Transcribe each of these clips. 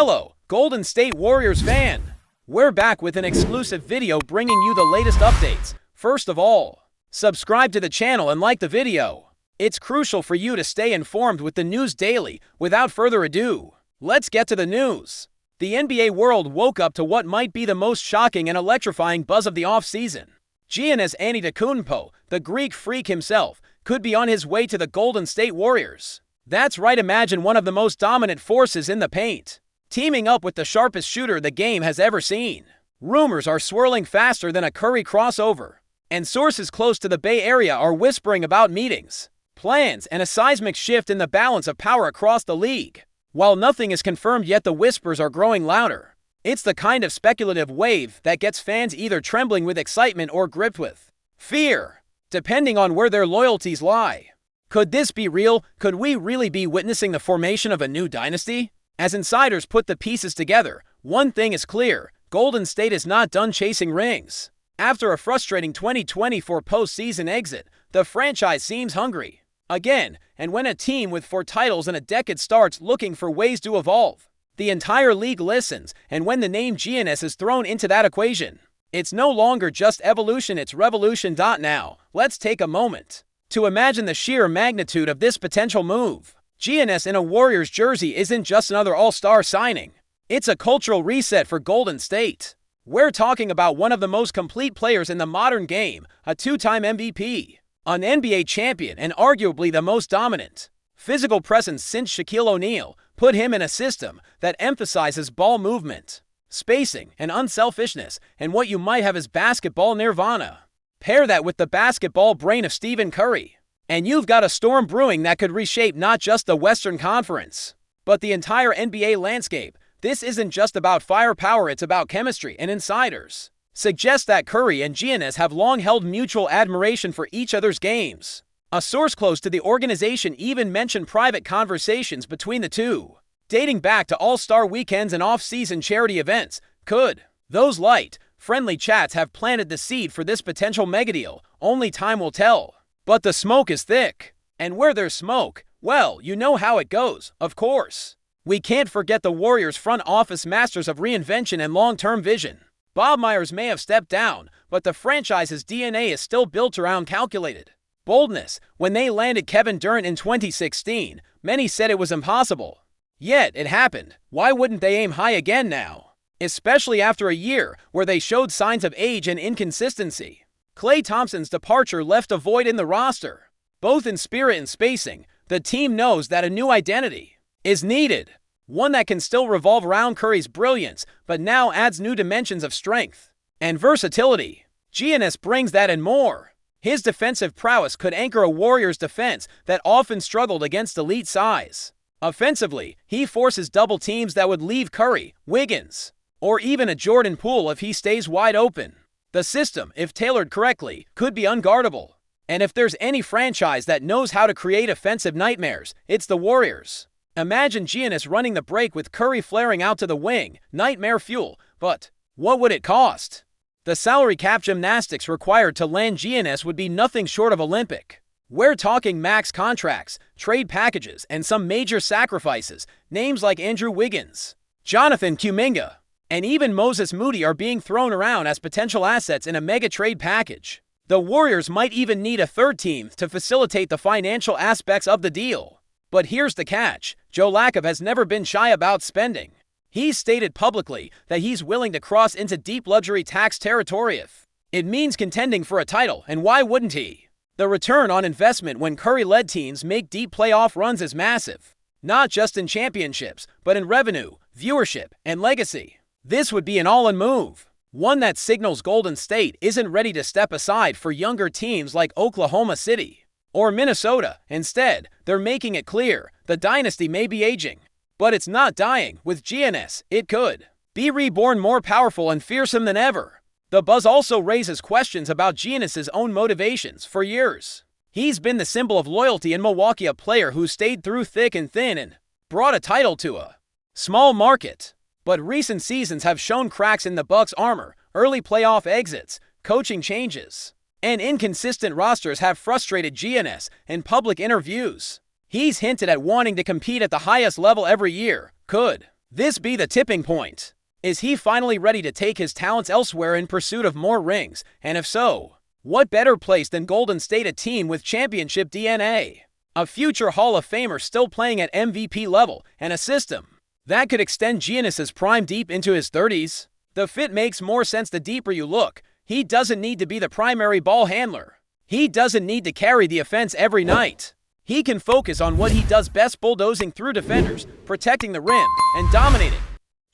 Hello, Golden State Warriors fan! We're back with an exclusive video bringing you the latest updates. First of all, subscribe to the channel and like the video. It's crucial for you to stay informed with the news daily. Without further ado, let's get to the news. The NBA world woke up to what might be the most shocking and electrifying buzz of the offseason. Giannis Antetokounmpo, the Greek freak himself, could be on his way to the Golden State Warriors. That's right, imagine one of the most dominant forces in the paint, teaming up with the sharpest shooter the game has ever seen. Rumors are swirling faster than a Curry crossover, and sources close to the Bay Area are whispering about meetings, plans, and a seismic shift in the balance of power across the league. While nothing is confirmed yet, the whispers are growing louder. It's the kind of speculative wave that gets fans either trembling with excitement or gripped with fear, depending on where their loyalties lie. Could this be real? Could we really be witnessing the formation of a new dynasty? As insiders put the pieces together, one thing is clear: Golden State is not done chasing rings. After a frustrating 2024 postseason exit, the franchise seems hungry again, and when a team with 4 titles in a decade starts looking for ways to evolve, the entire league listens. And when the name Giannis is thrown into that equation, it's no longer just evolution, it's revolution. Now, let's take a moment to imagine the sheer magnitude of this potential move. Giannis in a Warriors jersey isn't just another all-star signing. It's a cultural reset for Golden State. We're talking about one of the most complete players in the modern game, a 2-time MVP, an NBA champion, and arguably the most dominant physical presence since Shaquille O'Neal. Put him in a system that emphasizes ball movement, spacing, and unselfishness, and what you might have as basketball nirvana. Pair that with the basketball brain of Stephen Curry, and you've got a storm brewing that could reshape not just the Western Conference, but the entire NBA landscape. This isn't just about firepower, it's about chemistry, and insiders suggest that Curry and Giannis have long held mutual admiration for each other's games. A source close to the organization even mentioned private conversations between the two, dating back to All-Star weekends and off-season charity events. Could those light, friendly chats have planted the seed for this potential megadeal? Only time will tell. But the smoke is thick, and where there's smoke, well, you know how it goes, of course. We can't forget the Warriors' front office masters of reinvention and long-term vision. Bob Myers may have stepped down, but the franchise's DNA is still built around calculated boldness. When they landed Kevin Durant in 2016, many said it was impossible. Yet it happened. Why wouldn't they aim high again now? Especially after a year where they showed signs of age and inconsistency. Klay Thompson's departure left a void in the roster. Both in spirit and spacing, the team knows that a new identity is needed. One that can still revolve around Curry's brilliance, but now adds new dimensions of strength and versatility. Giannis brings that and more. His defensive prowess could anchor a Warriors defense that often struggled against elite size. Offensively, he forces double teams that would leave Curry, Wiggins, or even a Jordan Poole if he stays wide open. The system, if tailored correctly, could be unguardable. And if there's any franchise that knows how to create offensive nightmares, it's the Warriors. Imagine Giannis running the break with Curry flaring out to the wing. Nightmare fuel. But what would it cost? The salary cap gymnastics required to land Giannis would be nothing short of Olympic. We're talking max contracts, trade packages, and some major sacrifices. Names like Andrew Wiggins, Jonathan Kuminga, and even Moses Moody are being thrown around as potential assets in a mega trade package. The Warriors might even need a third team to facilitate the financial aspects of the deal. But here's the catch: Joe Lacob has never been shy about spending. He's stated publicly that he's willing to cross into deep luxury tax territory if it means contending for a title, and why wouldn't he? The return on investment when Curry-led teams make deep playoff runs is massive, not just in championships, but in revenue, viewership, and legacy. This would be an all-in move, one that signals Golden State isn't ready to step aside for younger teams like Oklahoma City or Minnesota. Instead, they're making it clear the dynasty may be aging, but it's not dying. With Giannis, it could be reborn more powerful and fearsome than ever. The buzz also raises questions about Giannis' own motivations. For years, he's been the symbol of loyalty in Milwaukee, a player who stayed through thick and thin and brought a title to a small market. But recent seasons have shown cracks in the Bucks' armor. Early playoff exits, coaching changes, and inconsistent rosters have frustrated Giannis in public interviews. He's hinted at wanting to compete at the highest level every year. Could this be the tipping point? Is he finally ready to take his talents elsewhere in pursuit of more rings? And if so, what better place than Golden State, a team with championship DNA? A future Hall of Famer still playing at MVP level, and a system that could extend Giannis's prime deep into his 30s? The fit makes more sense the deeper you look. He doesn't need to be the primary ball handler. He doesn't need to carry the offense every night. He can focus on what he does best, bulldozing through defenders, protecting the rim, and dominating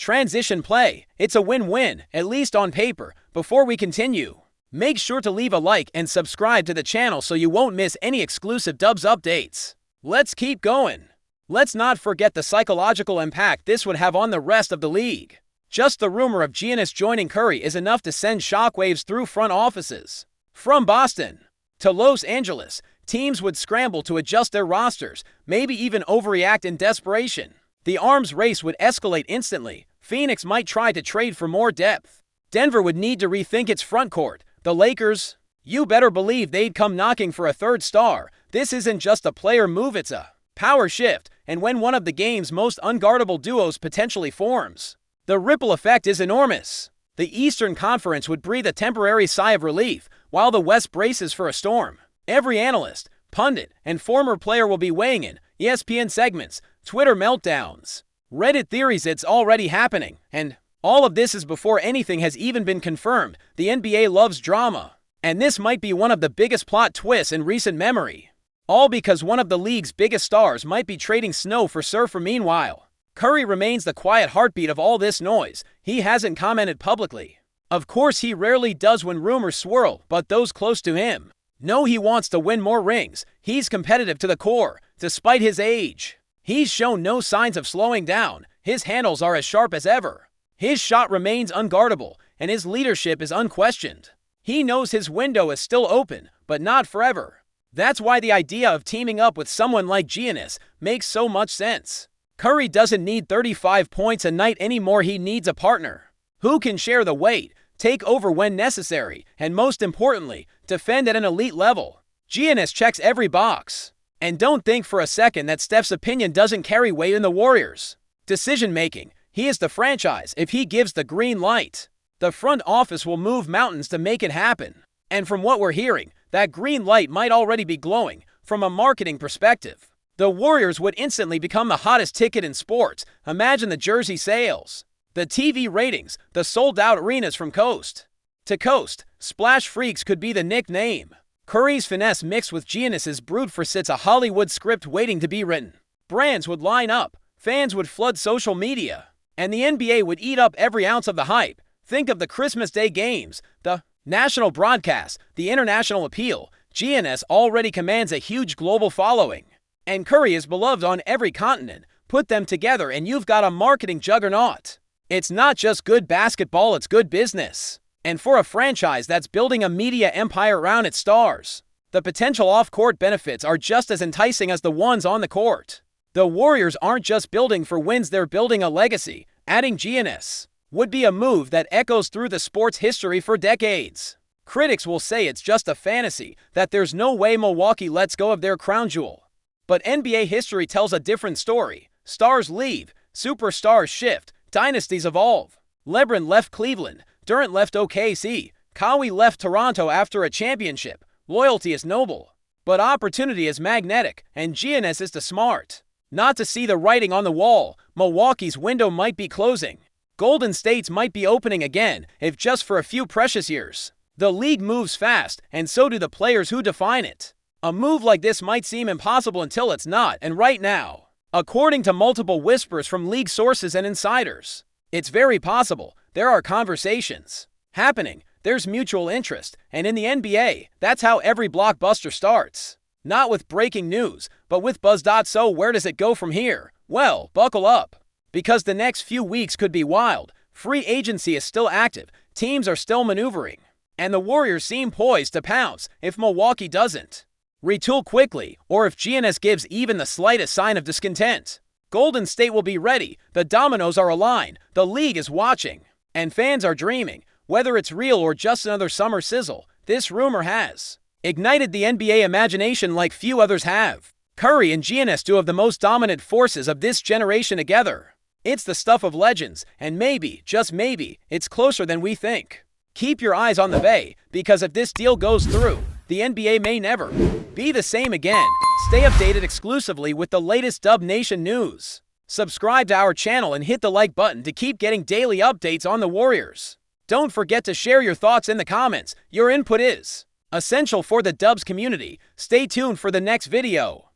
transition play. It's a win-win, at least on paper. Before we continue, make sure to leave a like and subscribe to the channel so you won't miss any exclusive Dubs updates. Let's keep going. Let's not forget the psychological impact this would have on the rest of the league. Just the rumor of Giannis joining Curry is enough to send shockwaves through front offices. From Boston to Los Angeles, teams would scramble to adjust their rosters, maybe even overreact in desperation. The arms race would escalate instantly. Phoenix might try to trade for more depth. Denver would need to rethink its front court. The Lakers, you better believe they'd come knocking for a third star. This isn't just a player move, it's a power shift, and when one of the game's most unguardable duos potentially forms, the ripple effect is enormous. The Eastern Conference would breathe a temporary sigh of relief, while the West braces for a storm. Every analyst, pundit, and former player will be weighing in. ESPN segments, Twitter meltdowns, Reddit theories. It's already happening, and all of this is before anything has even been confirmed. The NBA loves drama, and this might be one of the biggest plot twists in recent memory. All because one of the league's biggest stars might be trading snow for surfer. Meanwhile, Curry remains the quiet heartbeat of all this noise. He hasn't commented publicly. Of course, he rarely does when rumors swirl, but those close to him know he wants to win more rings. He's competitive to the core, despite his age. He's shown no signs of slowing down. His handles are as sharp as ever. His shot remains unguardable, and his leadership is unquestioned. He knows his window is still open, but not forever. That's why the idea of teaming up with someone like Giannis makes so much sense. Curry doesn't need 35 points a night anymore. He needs a partner who can share the weight, take over when necessary, and most importantly, defend at an elite level. Giannis checks every box. And don't think for a second that Steph's opinion doesn't carry weight in the Warriors' decision-making. He is the franchise. If he gives the green light, the front office will move mountains to make it happen. And from what we're hearing, that green light might already be glowing. From a marketing perspective, the Warriors would instantly become the hottest ticket in sports. Imagine the jersey sales, the TV ratings, the sold-out arenas from coast to coast. Splash Freaks could be the nickname. Curry's finesse mixed with Giannis's brute force, it's a Hollywood script waiting to be written. Brands would line up, fans would flood social media, and the NBA would eat up every ounce of the hype. Think of the Christmas Day games, the national broadcast, the international appeal. Giannis already commands a huge global following, and Curry is beloved on every continent. Put them together and you've got a marketing juggernaut. It's not just good basketball, it's good business. And for a franchise that's building a media empire around its stars, the potential off-court benefits are just as enticing as the ones on the court. The Warriors aren't just building for wins, they're building a legacy. Adding Giannis would be a move that echoes through the sport's history for decades. Critics will say it's just a fantasy, that there's no way Milwaukee lets go of their crown jewel. But NBA history tells a different story. Stars leave, superstars shift, dynasties evolve. LeBron left Cleveland, Durant left OKC, Kawhi left Toronto after a championship. Loyalty is noble, but opportunity is magnetic, and Giannis is too smart not to see the writing on the wall. Milwaukee's window might be closing. Golden State's might be opening again, if just for a few precious years. The league moves fast, and so do the players who define it. A move like this might seem impossible until it's not, and right now, according to multiple whispers from league sources and insiders, it's very possible. There are conversations happening, there's mutual interest, and in the NBA, that's how every blockbuster starts. Not with breaking news, but with buzz. So where does it go from here? Well, buckle up, because the next few weeks could be wild. Free agency is still active, teams are still maneuvering, and the Warriors seem poised to pounce if Milwaukee doesn't retool quickly, or if Giannis gives even the slightest sign of discontent. Golden State will be ready, the dominoes are aligned, the league is watching, and fans are dreaming. Whether it's real or just another summer sizzle, this rumor has ignited the NBA imagination like few others have. Curry and Giannis, two of the most dominant forces of this generation together. It's the stuff of legends, and maybe, just maybe, it's closer than we think. Keep your eyes on the Bay, because if this deal goes through, the NBA may never be the same again. Stay updated exclusively with the latest Dub Nation news. Subscribe to our channel and hit the like button to keep getting daily updates on the Warriors. Don't forget to share your thoughts in the comments. Your input is essential for the Dubs community. Stay tuned for the next video.